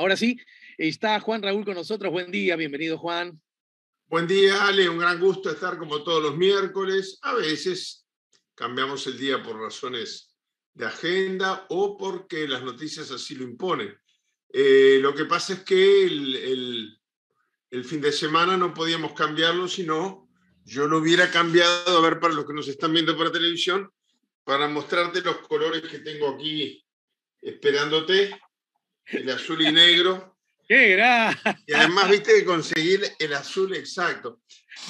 Ahora sí, está Juan Raúl con nosotros. Buen día, bienvenido Juan. Buen día, Ale, un gran gusto estar como todos los miércoles. A veces cambiamos el día por razones de agenda o porque las noticias así lo imponen. Lo que pasa es que el fin de semana no podíamos cambiarlo, sino yo lo hubiera cambiado, a ver, para los que nos están viendo por televisión, para mostrarte los colores que tengo aquí esperándote, el azul y negro. ¡Qué gracia! Y además, viste, que conseguir el azul exacto.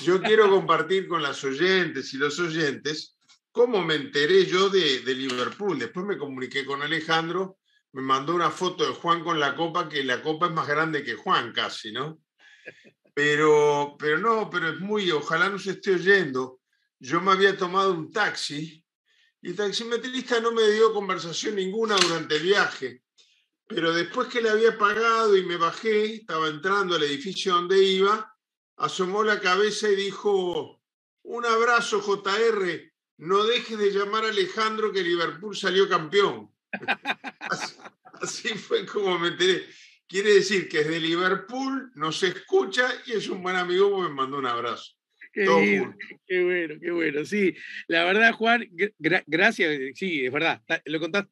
Yo quiero compartir con las oyentes y los oyentes cómo me enteré yo de Liverpool. Después me comuniqué con Alejandro, me mandó una foto de Juan con la copa, que la copa es más grande que Juan casi, ¿no? Pero es muy, ojalá no se esté oyendo. Yo me había tomado un taxi y el taximetrista no me dio conversación ninguna durante el viaje. Pero después que le había pagado y me bajé, estaba entrando al edificio donde iba, asomó la cabeza y dijo: un abrazo, JR, no dejes de llamar a Alejandro que Liverpool salió campeón. Así fue como me enteré. Quiere decir que es de Liverpool, nos escucha y es un buen amigo porque me mandó un abrazo. Qué Todo lindo, junto. qué bueno, qué bueno. Sí, la verdad, Juan, gracias. Sí, es verdad, lo contaste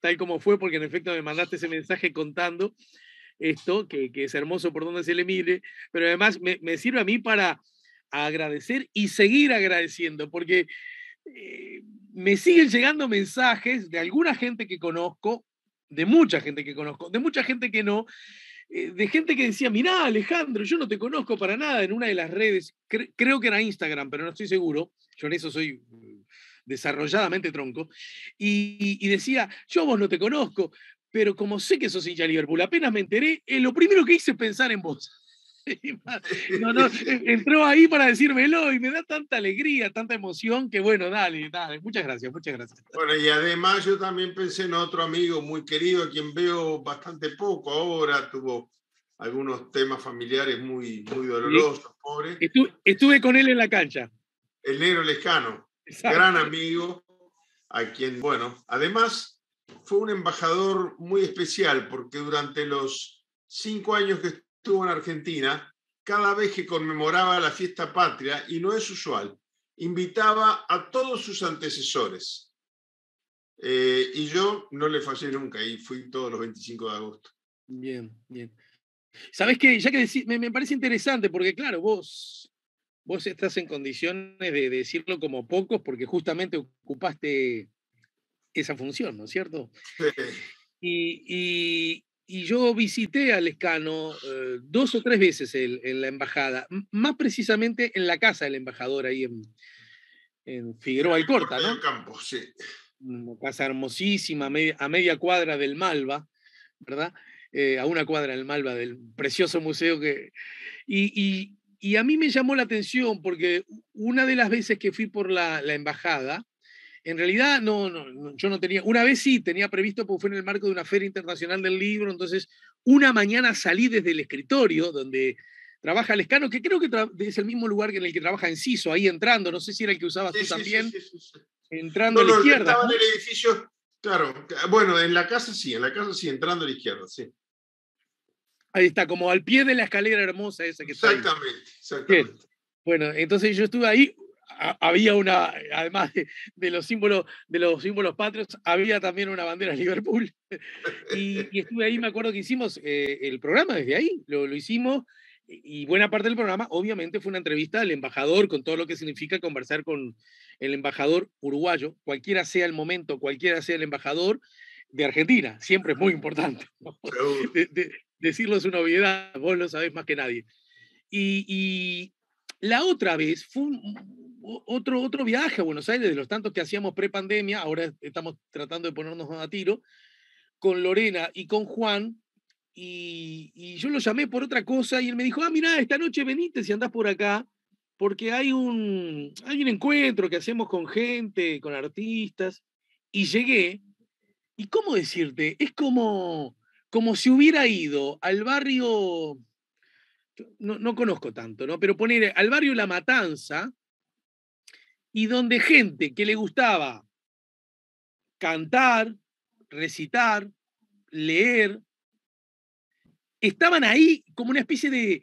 tal como fue, porque en efecto me mandaste ese mensaje contando esto, que es hermoso por donde se le mire, pero además me sirve a mí para agradecer y seguir agradeciendo, porque me siguen llegando mensajes de alguna gente que conozco, de mucha gente que conozco, de mucha gente que no, de gente que decía: mirá, Alejandro, yo no te conozco para nada, en una de las redes, creo que era Instagram, pero no estoy seguro, yo en eso soy desarrolladamente tronco, y decía: yo a vos no te conozco, pero como sé que sos hincha de Liverpool, apenas me enteré, lo primero que hice es pensar en vos. No, entró ahí para decírmelo y me da tanta alegría, tanta emoción, que bueno, dale, muchas gracias, muchas gracias. Bueno, y además yo también pensé en otro amigo muy querido, a quien veo bastante poco ahora, tuvo algunos temas familiares muy, muy Sí, dolorosos, pobre. estuve con él en la cancha. El Negro Lescano, gran Exacto. amigo, a quien, bueno, además fue un embajador muy especial, porque durante los 5 años que estuvo en Argentina, cada vez que conmemoraba la fiesta patria, y no es usual, invitaba a todos sus antecesores. Y yo no le fallé nunca y fui todos los 25 de agosto. Bien, bien. ¿Sabés qué? Ya que decís, me parece interesante, porque claro, vos estás en condiciones de decirlo como pocos, porque justamente ocupaste esa función, ¿no es cierto? Y yo visité a Lescano 2 o 3 veces en la embajada, más precisamente en la casa del embajador ahí en Figueroa Alcorta, Corte del ¿no? Campo, sí. Una casa hermosísima, a media cuadra del Malva, ¿verdad? A una cuadra del Malva, del precioso museo y a mí me llamó la atención porque una de las veces que fui por la embajada, en realidad yo no tenía, una vez sí tenía previsto porque fue en el marco de una feria internacional del libro, entonces una mañana salí desde el escritorio donde trabaja Lescano, que creo que es el mismo lugar en el que trabaja Enciso, ahí entrando, no sé si era el que usabas tú también, Sí. entrando No, a la izquierda, estaba ¿no? en el edificio, claro, bueno, en la casa sí, entrando a la izquierda, sí. Ahí está, como al pie de la escalera hermosa esa que está ahí. Bien. Exactamente. Bueno, entonces yo estuve ahí, había una, además de los símbolos patrios, había también una bandera de Liverpool. Y estuve ahí, me acuerdo que hicimos el programa desde ahí, lo hicimos, y buena parte del programa, obviamente, fue una entrevista al embajador, con todo lo que significa conversar con el embajador uruguayo, cualquiera sea el momento, cualquiera sea el embajador de Argentina, siempre es muy importante, ¿no? Seguro. Decirlo es una obviedad, vos lo sabés más que nadie. Y la otra vez fue otro viaje a Buenos Aires, de los tantos que hacíamos pre-pandemia, ahora estamos tratando de ponernos a tiro, con Lorena y con Juan, y yo lo llamé por otra cosa, y él me dijo: mirá, esta noche venite si andás por acá, porque hay un encuentro que hacemos con gente, con artistas, y llegué, y cómo decirte, es como si hubiera ido al barrio, no conozco tanto, ¿no? Pero poner al barrio La Matanza, y donde gente que le gustaba cantar, recitar, leer, estaban ahí como una especie de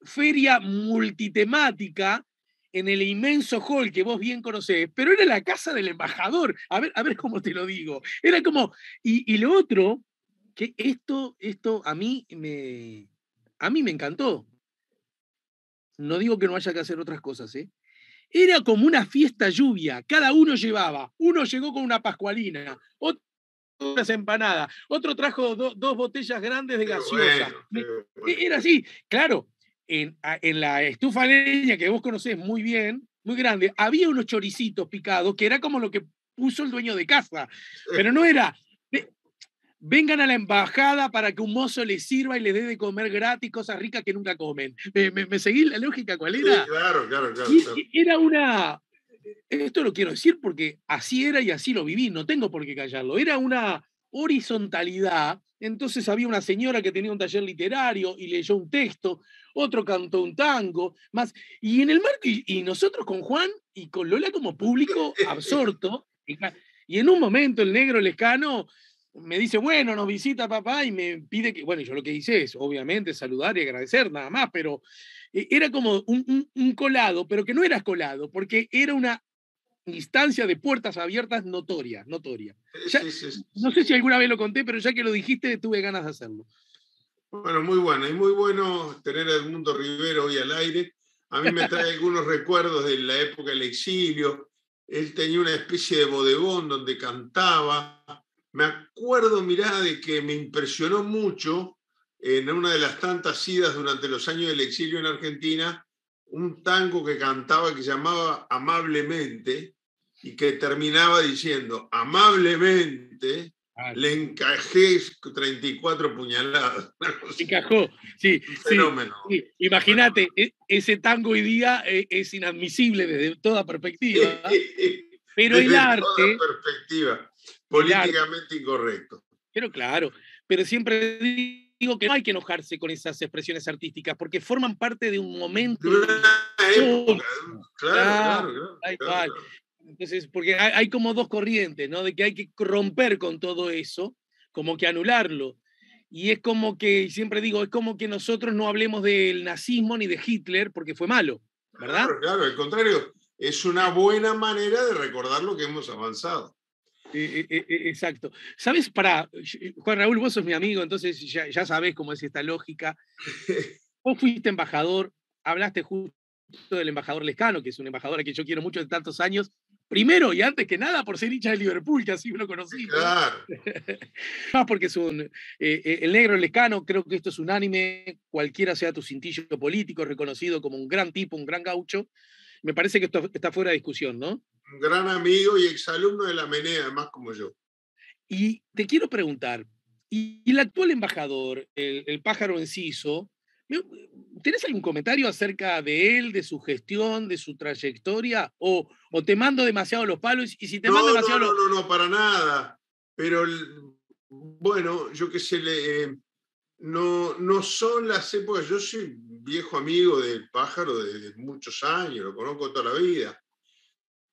feria multitemática en el inmenso hall que vos bien conocés, pero era la casa del embajador. A ver cómo te lo digo. Era como, y lo otro, que esto a mí me encantó. No digo que no haya que hacer otras cosas, ¿eh? Era como una fiesta lluvia, cada uno llevaba, uno llegó con una pascualina, otro unas empanadas, otro trajo dos botellas grandes de Qué gaseosa. bueno, qué bueno. Era así, claro, en la estufa leña que vos conocés muy bien, muy grande, había unos choricitos picados que era como lo que puso el dueño de casa, pero no era, vengan a la embajada para que un mozo les sirva y les dé de comer gratis cosas ricas que nunca comen. ¿Me seguís la lógica cuál Sí, era? claro, claro, claro, claro. Y era una, esto lo quiero decir porque así era y así lo viví, no tengo por qué callarlo. Era una horizontalidad. Entonces había una señora que tenía un taller literario y leyó un texto, otro cantó un tango, más. Y en el marco, y nosotros con Juan y con Lola como público absorto, y en un momento el negro Lescano me dice, bueno, nos visita papá y me pide que, bueno, yo lo que hice es obviamente saludar y agradecer nada más, pero era como un colado, pero que no era colado, porque era una instancia de puertas abiertas notoria, notoria. Ya, Sí, sí, sí, no sí. sé si alguna vez lo conté, pero ya que lo dijiste, tuve ganas de hacerlo. Bueno, muy bueno. Y muy bueno tener a Edmundo Rivero hoy al aire. A mí me trae algunos recuerdos de la época del exilio. Él tenía una especie de bodegón donde cantaba. Me acuerdo, mirá, de que me impresionó mucho en una de las tantas idas durante los años del exilio en Argentina, un tango que cantaba que llamaba Amablemente y que terminaba diciendo, amablemente Ah, le encajé 34 puñaladas. encajó, sí, Un sí. fenómeno. Sí. Un fenómeno. Imagínate, ese tango hoy día es inadmisible desde toda perspectiva, pero Desde toda perspectiva, el arte, políticamente incorrecto. pero claro, pero siempre digo que no hay que enojarse con esas expresiones artísticas porque forman parte de un De momento una época, histórico. claro, Claro, claro, claro, tal claro, cual. claro. Entonces, porque hay como dos corrientes, ¿no? De que hay que romper con todo eso, como que anularlo. Y es como que, siempre digo, es como que nosotros no hablemos del nazismo ni de Hitler porque fue malo, ¿verdad? Claro, claro, al contrario, es una buena manera de recordar lo que hemos avanzado. Exacto. ¿Sabes? Para, Juan Raúl, vos sos mi amigo, entonces ya sabés cómo es esta lógica. Vos fuiste embajador, hablaste justo del embajador Lescano, que es un embajador a que yo quiero mucho de tantos años. Primero y antes que nada por ser hincha de Liverpool, que así lo conocimos. Claro. Más porque es el negro Lescano, creo que esto es unánime, cualquiera sea tu cintillo político, reconocido como un gran tipo, un gran gaucho. Me parece que esto está fuera de discusión, ¿no? Un gran amigo y exalumno de la MENE, además como yo. Y te quiero preguntar, ¿y el actual embajador, el pájaro enciso, tenés algún comentario acerca de él, de su gestión, de su trayectoria? ¿O te mando demasiado los palos? Y si te mando No, no, demasiado no, los... no, no, para nada. Pero bueno, yo qué sé, no, no son las épocas. Yo soy viejo amigo del pájaro desde muchos años, lo conozco toda la vida.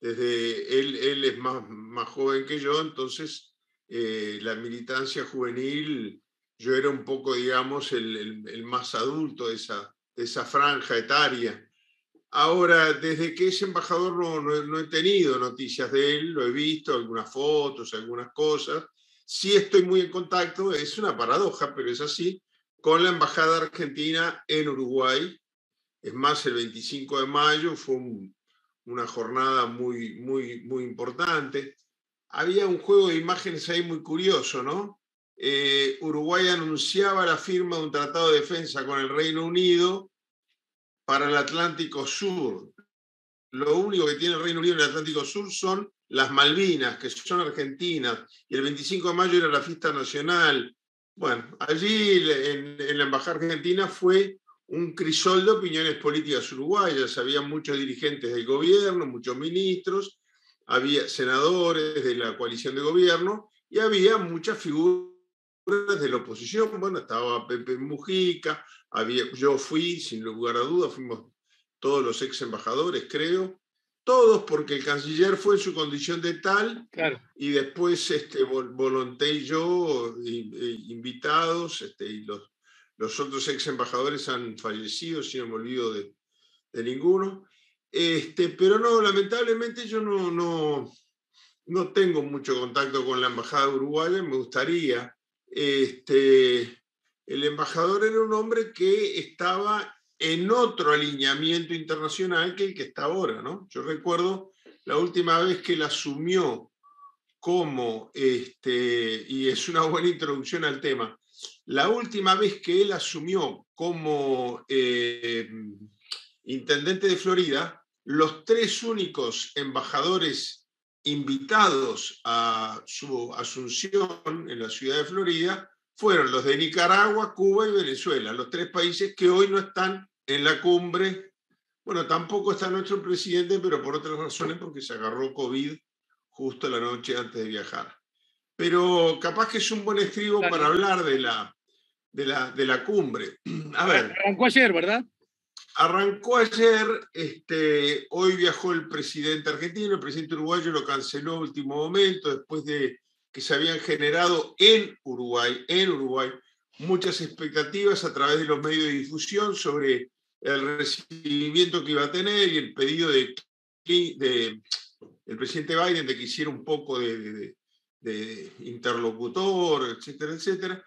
Desde él es más joven que yo, entonces la militancia juvenil, yo era un poco, digamos, el más adulto de esa franja etaria. Ahora, desde que es embajador no he tenido noticias de él, lo he visto, algunas fotos, algunas cosas. Sí estoy muy en contacto, es una paradoja, pero es así, con la Embajada Argentina en Uruguay. Es más, el 25 de mayo fue una jornada muy importante. Había un juego de imágenes ahí muy curioso, ¿no? Uruguay anunciaba la firma de un tratado de defensa con el Reino Unido para el Atlántico Sur. Lo único que tiene el Reino Unido en el Atlántico Sur son las Malvinas, que son argentinas, y el 25 de mayo era la fiesta nacional. Bueno, allí en la Embajada Argentina fue un crisol de opiniones políticas uruguayas. Había muchos dirigentes del gobierno, muchos ministros, había senadores de la coalición de gobierno y había muchas figuras de la oposición. Bueno, estaba Pepe Mujica, yo fui, sin lugar a dudas, fuimos todos los ex embajadores, creo. todos, porque el canciller fue en su condición de tal, Claro. y después Volonté y yo, invitados, y los otros ex embajadores han fallecido, si no me olvido de ninguno. Pero no, lamentablemente yo no tengo mucho contacto con la embajada uruguaya, me gustaría. El embajador era un hombre que estaba en otro alineamiento internacional que el que está ahora, ¿no? Yo recuerdo la última vez que él asumió como, y es una buena introducción al tema, la última vez que él asumió como intendente de Florida, los tres únicos embajadores invitados a su asunción en la ciudad de Florida fueron los de Nicaragua, Cuba y Venezuela, los tres países que hoy no están en la cumbre. Bueno, tampoco está nuestro presidente, pero por otras razones, porque se agarró COVID justo la noche antes de viajar. Pero capaz que es un buen estribo, claro, para hablar de la cumbre. A ver. Arrancó ayer, ¿verdad? Arrancó ayer, hoy viajó el presidente argentino, el presidente uruguayo lo canceló a último momento, después de que se habían generado en Uruguay muchas expectativas a través de los medios de difusión sobre el recibimiento que iba a tener y el pedido del presidente Biden de que hiciera un poco de interlocutor, etcétera, etcétera.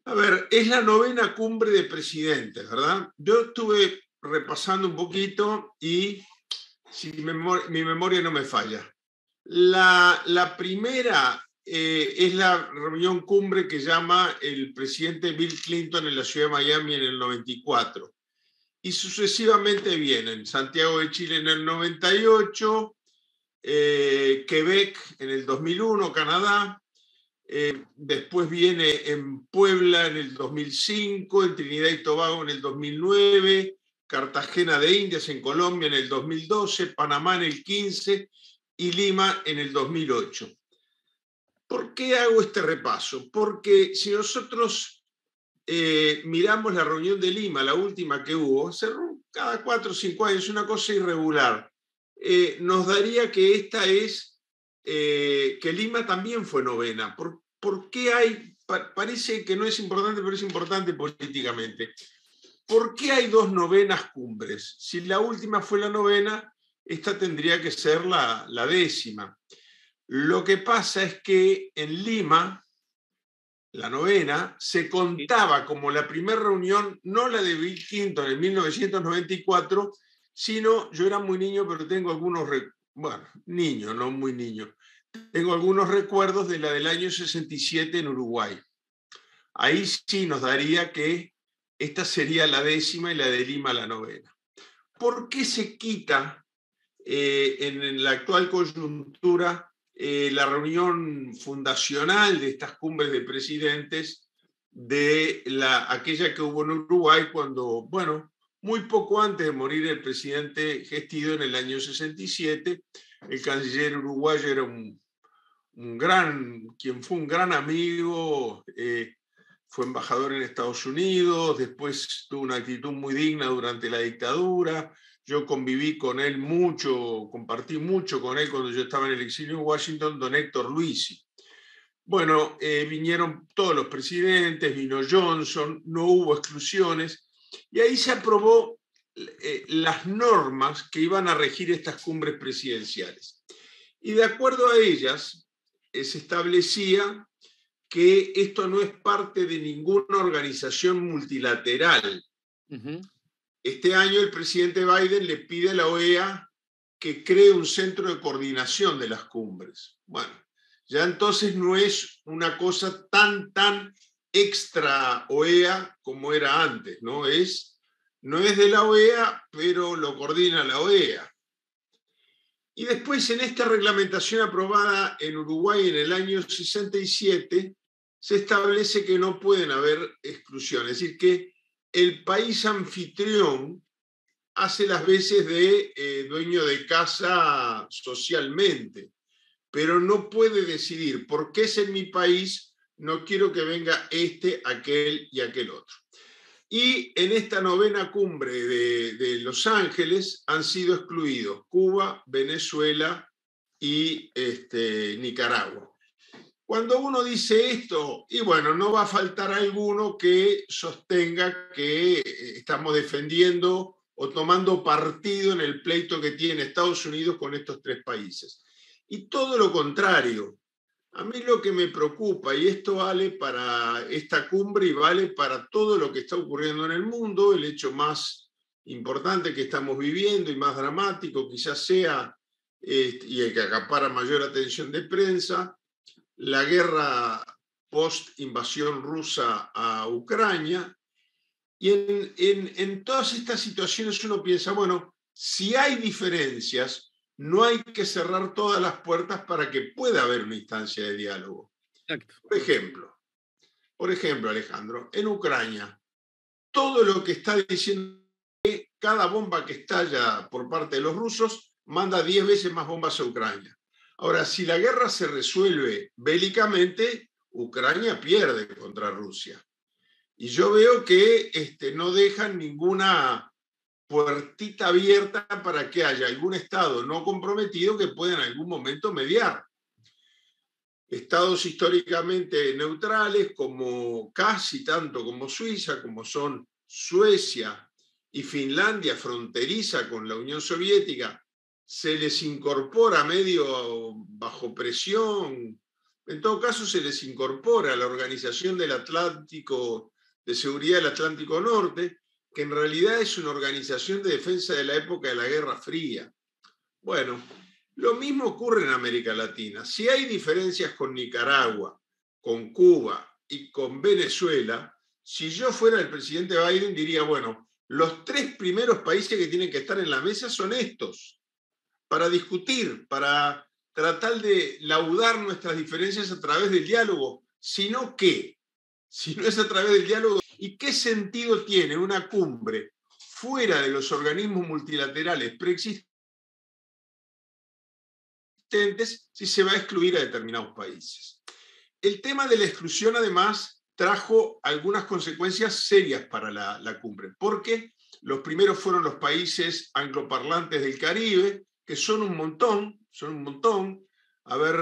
A ver, es la 9ª cumbre de presidentes, ¿verdad? Yo estuve repasando un poquito y si mi memoria no me falla. La primera es la reunión cumbre que llama el presidente Bill Clinton en la ciudad de Miami en el 94. Y sucesivamente vienen Santiago de Chile en el 98, Quebec en el 2001, Canadá. Después viene en Puebla en el 2005, en Trinidad y Tobago en el 2009, Cartagena de Indias en Colombia en el 2012, Panamá en el 15 y Lima en el 2008. ¿Por qué hago este repaso? Porque si nosotros miramos la reunión de Lima, la última que hubo, cada 4 o 5 años, una cosa irregular, nos daría que esta es que Lima también fue 9ª. ¿Por qué hay? Parece que no es importante, pero es importante políticamente. ¿Por qué hay 2 9ª cumbres? Si la última fue la 9ª, esta tendría que ser la 10ª. Lo que pasa es que en Lima, la 9ª, se contaba como la primera reunión, no la de Bill Clinton en 1994, sino, yo era muy niño, pero tengo algunos, niño, no muy niño, tengo algunos recuerdos de la del año 67 en Uruguay. Ahí sí nos daría que esta sería la 10ª y la de Lima la 9ª. ¿Por qué se quita en la actual coyuntura la reunión fundacional de estas cumbres de presidentes de aquella que hubo en Uruguay cuando, muy poco antes de morir el presidente Gestido en el año 67, el canciller uruguayo era quien fue un gran amigo, fue embajador en Estados Unidos, después tuvo una actitud muy digna durante la dictadura. Yo conviví con él mucho, compartí mucho con él cuando yo estaba en el exilio en Washington, don Héctor Luisi. Bueno, vinieron todos los presidentes, vino Johnson, no hubo exclusiones, y ahí se aprobó las normas que iban a regir estas cumbres presidenciales. Y de acuerdo a ellas, se establecía que esto no es parte de ninguna organización multilateral. Uh-huh. Este año el presidente Biden le pide a la OEA que cree un centro de coordinación de las cumbres. Bueno, ya entonces no es una cosa tan extra OEA como era antes, no es de la OEA, pero lo coordina la OEA. Y después, en esta reglamentación aprobada en Uruguay en el año 67, se establece que no pueden haber exclusiones, es decir, que el país anfitrión hace las veces de dueño de casa socialmente, pero no puede decidir por qué es en mi país, no quiero que venga aquel y aquel otro. Y en esta novena cumbre de Los Ángeles han sido excluidos Cuba, Venezuela y Nicaragua. Cuando uno dice esto, y bueno, no va a faltar alguno que sostenga que estamos defendiendo o tomando partido en el pleito que tiene Estados Unidos con estos tres países. Y todo lo contrario. A mí lo que me preocupa, y esto vale para esta cumbre y vale para todo lo que está ocurriendo en el mundo, el hecho más importante que estamos viviendo y más dramático quizás sea, y el que acapara mayor atención de prensa, la guerra post-invasión rusa a Ucrania. Y en todas estas situaciones uno piensa, bueno, si hay diferencias, no hay que cerrar todas las puertas para que pueda haber una instancia de diálogo. Exacto. Por ejemplo, Alejandro, en Ucrania, todo lo que está diciendo que cada bomba que estalla por parte de los rusos manda 10 veces más bombas a Ucrania. Ahora, si la guerra se resuelve bélicamente, Ucrania pierde contra Rusia. Y yo veo que no dejan ninguna puertita abierta para que haya algún Estado no comprometido que pueda en algún momento mediar. Estados históricamente neutrales, como casi tanto como Suiza, como son Suecia y Finlandia, fronteriza con la Unión Soviética, se les incorpora medio bajo presión. En todo caso, se les incorpora a la Organización del Atlántico, de Seguridad del Atlántico Norte, que en realidad es una organización de defensa de la época de la Guerra Fría. Bueno, lo mismo ocurre en América Latina. Si hay diferencias con Nicaragua, con Cuba y con Venezuela, si yo fuera el presidente Biden diría, bueno, los tres primeros países que tienen que estar en la mesa son estos, para discutir, para tratar de laudar nuestras diferencias a través del diálogo. Sino ¿qué? Si no es a través del diálogo, ¿y qué sentido tiene una cumbre fuera de los organismos multilaterales preexistentes si se va a excluir a determinados países? El tema de la exclusión, además, trajo algunas consecuencias serias para la cumbre, porque los primeros fueron los países angloparlantes del Caribe, que son un montón, son un montón. A ver,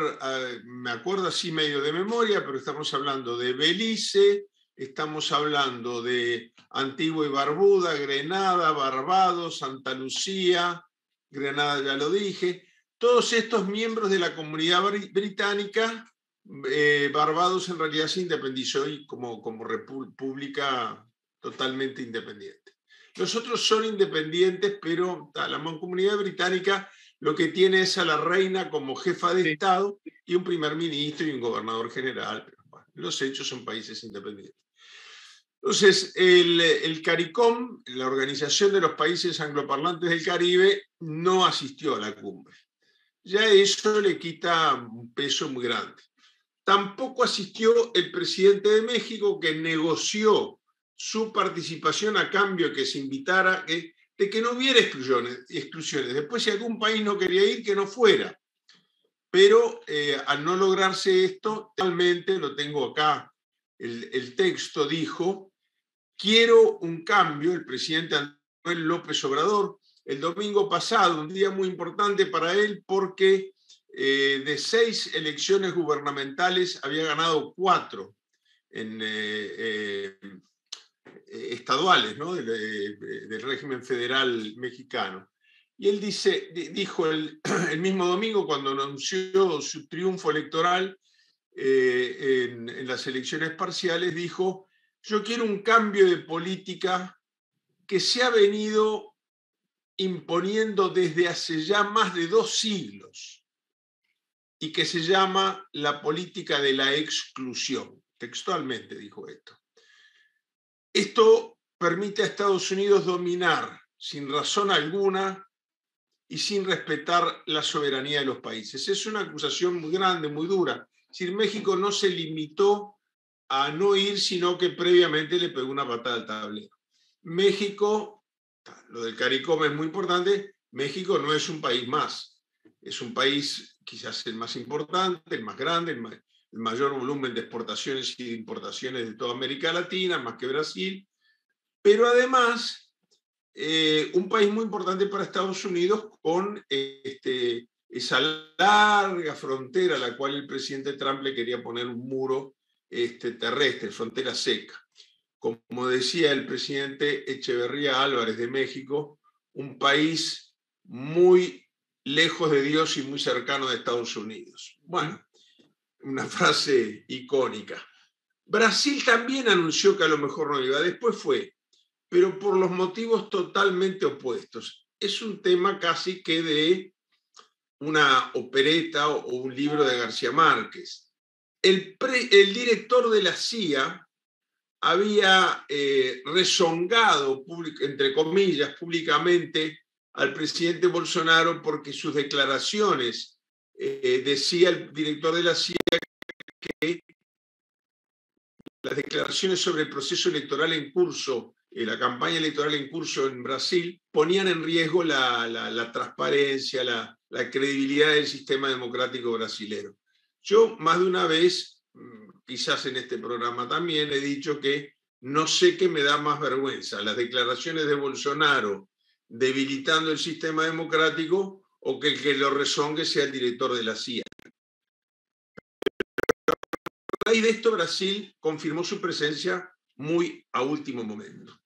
me acuerdo así medio de memoria, pero estamos hablando de Belice, estamos hablando de Antigua y Barbuda, Grenada, Barbados, Santa Lucía, Grenada ya lo dije, todos estos miembros de la comunidad británica. Barbados en realidad se independizó como república totalmente independiente. Los otros son independientes, pero la Mancomunidad Británica lo que tiene es a la reina como jefa de Estado y un primer ministro y un gobernador general. Pero, bueno, los hechos son países independientes. Entonces, el CARICOM, la Organización de los Países Angloparlantes del Caribe, no asistió a la cumbre. Ya eso le quita un peso muy grande. Tampoco asistió el presidente de México, que negoció su participación a cambio que se invitara, de que no hubiera exclusiones. Después, si algún país no quería ir, que no fuera. Pero al no lograrse esto, realmente lo tengo acá, el texto dijo, quiero un cambio, el presidente Andrés López Obrador, el domingo pasado, un día muy importante para él porque de 6 elecciones gubernamentales había ganado 4 estaduales, ¿no? del régimen federal mexicano. Y él dijo el mismo domingo, cuando anunció su triunfo electoral en las elecciones parciales, dijo, yo quiero un cambio de política que se ha venido imponiendo desde hace ya más de 2 siglos y que se llama la política de la exclusión. Textualmente dijo esto. Esto permite a Estados Unidos dominar sin razón alguna y sin respetar la soberanía de los países. Es una acusación muy grande, muy dura. Es decir, México no se limitó a no ir, sino que previamente le pegó una patada al tablero. México, lo del CARICOM es muy importante, México no es un país más, es un país quizás el más importante, el más grande, el mayor volumen de exportaciones y de importaciones de toda América Latina, más que Brasil, pero además un país muy importante para Estados Unidos con esa larga frontera a la cual el presidente Trump le quería poner un muro terrestre, frontera seca. Como decía el presidente Echeverría Álvarez de México, un país muy lejos de Dios y muy cercano de Estados Unidos. Bueno, una frase icónica. Brasil también anunció que a lo mejor no iba, después fue, pero por los motivos totalmente opuestos. Es un tema casi que de una opereta o un libro de García Márquez. El director de la CIA había rezongado, entre comillas, públicamente al presidente Bolsonaro porque sus declaraciones, decía el director de la CIA que las declaraciones sobre el proceso electoral en curso, la campaña electoral en curso en Brasil, ponían en riesgo la transparencia, la credibilidad del sistema democrático brasileño. Yo más de una vez, quizás en este programa también, he dicho que no sé qué me da más vergüenza, las declaraciones de Bolsonaro debilitando el sistema democrático o que el que lo rezongue sea el director de la CIA. A raíz de esto, Brasil confirmó su presencia muy a último momento.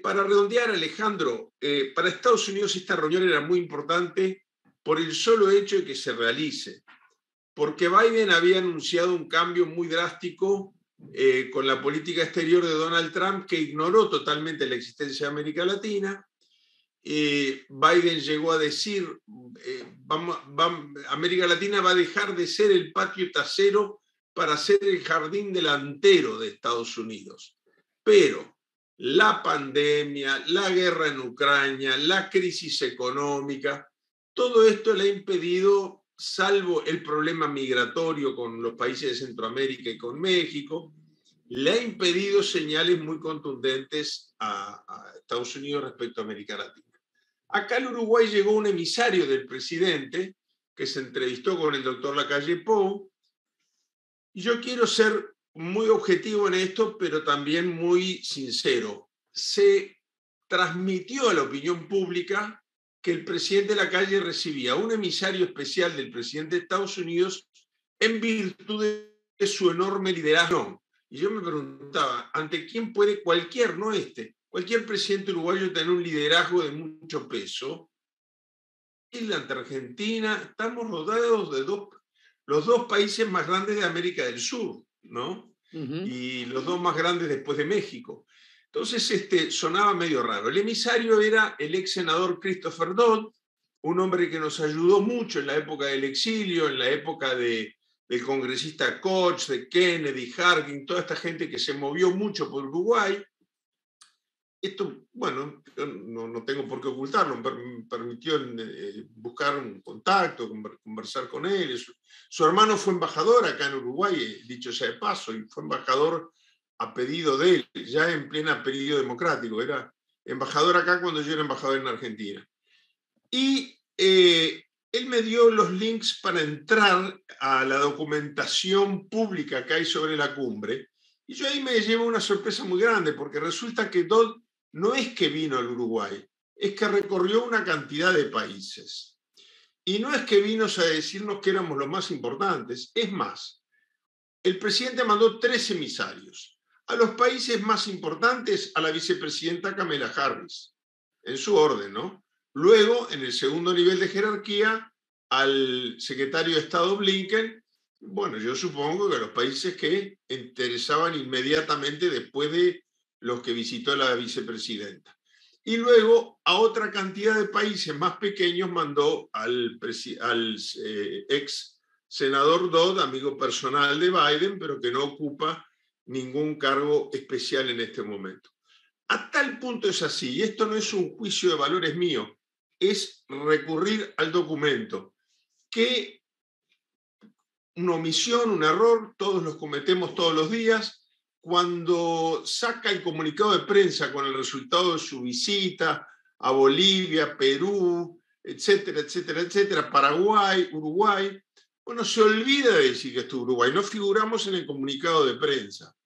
Para redondear, Alejandro, para Estados Unidos esta reunión era muy importante por el solo hecho de que se realice, porque Biden había anunciado un cambio muy drástico con la política exterior de Donald Trump, que ignoró totalmente la existencia de América Latina. Biden llegó a decir, América Latina va a dejar de ser el patio trasero para ser el jardín delantero de Estados Unidos. Pero la pandemia, la guerra en Ucrania, la crisis económica, todo esto le ha impedido, salvo el problema migratorio con los países de Centroamérica y con México, le ha impedido señales muy contundentes a Estados Unidos respecto a América Latina. Acá al Uruguay llegó un emisario del presidente que se entrevistó con el doctor Lacalle Pou. Y yo quiero ser muy objetivo en esto, pero también muy sincero. Se transmitió a la opinión pública que el presidente Lacalle recibía un emisario especial del presidente de Estados Unidos en virtud de su enorme liderazgo. Y yo me preguntaba, ¿ante quién puede cualquier presidente uruguayo tener un liderazgo de mucho peso? Ante Argentina, estamos rodeados de los dos países más grandes de América del Sur, ¿no? Y los dos más grandes después de México. Entonces sonaba medio raro. El emisario era el ex senador Christopher Dodd, un hombre que nos ayudó mucho en la época del exilio, en la época del congresista Koch, de Kennedy, Harding, toda esta gente que se movió mucho por Uruguay. Esto, bueno, no tengo por qué ocultarlo, me permitió buscar un contacto, conversar con él. Su hermano fue embajador acá en Uruguay, dicho sea de paso, y fue embajador a pedido de él, ya en plena periodo democrático. Era embajador acá cuando yo era embajador en Argentina. Y él me dio los links para entrar a la documentación pública que hay sobre la cumbre. Y yo ahí me llevo una sorpresa muy grande, porque resulta que Dodd no es que vino al Uruguay, es que recorrió una cantidad de países. Y no es que vino a decirnos que éramos los más importantes, es más, el presidente mandó 3 emisarios. A los países más importantes, a la vicepresidenta Kamala Harris, en su orden, ¿no? Luego, en el segundo nivel de jerarquía, al secretario de Estado Blinken. Bueno, yo supongo que los países que interesaban inmediatamente después de los que visitó la vicepresidenta. Y luego a otra cantidad de países más pequeños mandó al ex senador Dodd, amigo personal de Biden, pero que no ocupa ningún cargo especial en este momento. A tal punto es así, y esto no es un juicio de valores mío, es recurrir al documento, que una omisión, un error, todos los cometemos todos los días. Cuando saca el comunicado de prensa con el resultado de su visita a Bolivia, Perú, etcétera, etcétera, etcétera, Paraguay, Uruguay, bueno, se olvida de decir que estuvo Uruguay, no figuramos en el comunicado de prensa.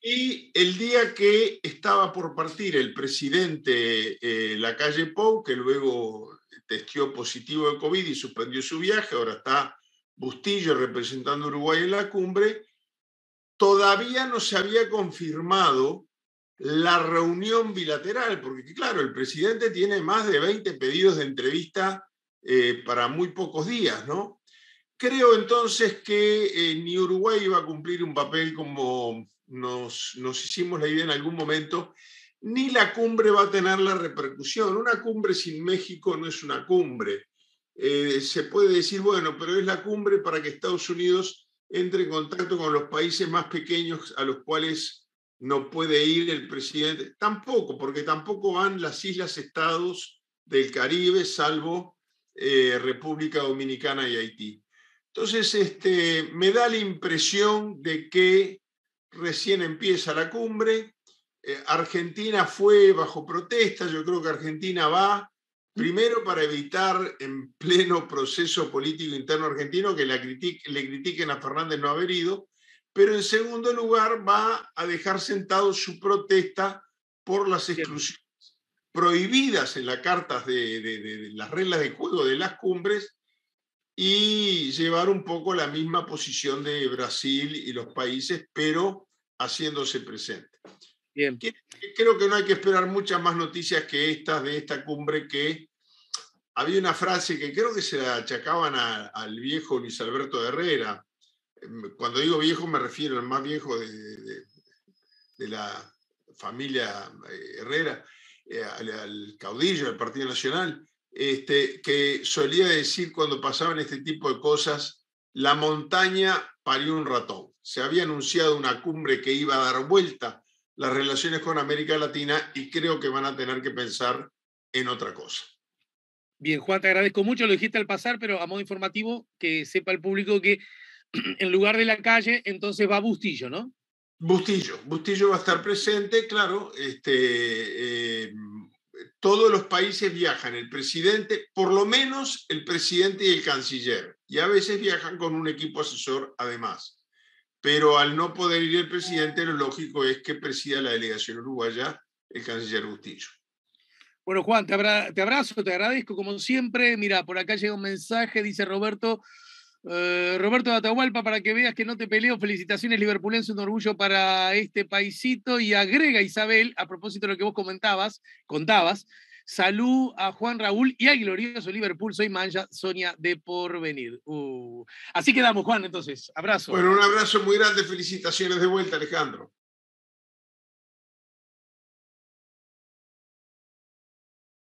Y el día que estaba por partir el presidente Lacalle Pou, que luego testió positivo de COVID y suspendió su viaje, ahora está Bustillo representando a Uruguay en la cumbre, todavía no se había confirmado la reunión bilateral, porque claro, el presidente tiene más de 20 pedidos de entrevista para muy pocos días, ¿no? Creo entonces que ni Uruguay iba a cumplir un papel como nos hicimos la idea en algún momento, ni la cumbre va a tener la repercusión. Una cumbre sin México no es una cumbre. Se puede decir, bueno, pero es la cumbre para que Estados Unidos entre en contacto con los países más pequeños a los cuales no puede ir el presidente. Tampoco, porque tampoco van las islas-estados del Caribe, salvo República Dominicana y Haití. Entonces, me da la impresión de que recién empieza la cumbre. Argentina fue bajo protesta. Yo creo que Argentina va primero para evitar en pleno proceso político interno argentino que le critiquen a Fernández no haber ido, pero en segundo lugar va a dejar sentado su protesta por las exclusiones prohibidas en las cartas de las reglas de juego de las cumbres y llevar un poco la misma posición de Brasil y los países, pero haciéndose presente. Bien. Creo que no hay que esperar muchas más noticias que estas de esta cumbre, que había una frase que creo que se la achacaban al viejo Luis Alberto Herrera. Cuando digo viejo me refiero al más viejo de la familia Herrera, al caudillo del Partido Nacional, que solía decir cuando pasaban este tipo de cosas, la montaña parió un ratón. Se había anunciado una cumbre que iba a dar vuelta las relaciones con América Latina y creo que van a tener que pensar en otra cosa. Bien, Juan, te agradezco mucho, lo dijiste al pasar, pero a modo informativo, que sepa el público que en lugar de Lacalle, entonces va Bustillo, ¿no? Bustillo va a estar presente, claro. Todos los países viajan, el presidente, por lo menos el presidente y el canciller, y a veces viajan con un equipo asesor además. Pero al no poder ir el presidente, lo lógico es que presida la delegación uruguaya el canciller Bustillo. Bueno, Juan, te abrazo, te agradezco como siempre. Mira, por acá llega un mensaje, dice Roberto de Atahualpa, para que veas que no te peleo. Felicitaciones, liverpulense, un orgullo para este paisito. Y agrega Isabel, a propósito de lo que vos contabas, salud a Juan Raúl y al glorioso Liverpool. Soy Mancha, Sonia de Porvenir. Así quedamos, Juan, entonces. Abrazo. Bueno, un abrazo muy grande. Felicitaciones de vuelta, Alejandro.